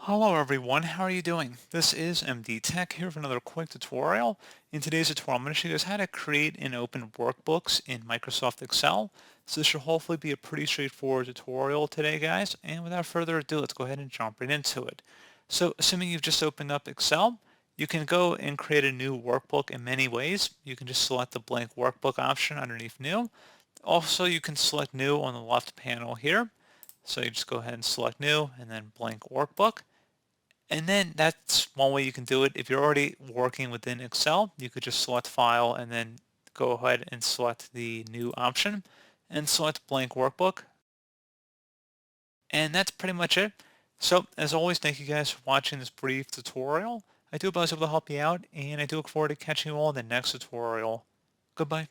Hello everyone, how are you doing? This is MD Tech here for another quick tutorial. In today's tutorial, I'm going to show you guys how to create and open workbooks in Microsoft Excel. So this should hopefully be a pretty straightforward tutorial today, guys. And without further ado, let's go ahead and jump right into it. So assuming you've just opened up Excel, you can go and create a new workbook in many ways. You can just select the blank workbook option underneath new. Also, you can select new on the left panel here. So you just go ahead and select new and then blank workbook. And then that's one way you can do it. If you're already working within Excel, you could just select File and then go ahead and select the new option and select Blank Workbook. And that's pretty much it. So as always, thank you guys for watching this brief tutorial. I do hope I was able to help you out, and I do look forward to catching you all in the next tutorial. Goodbye.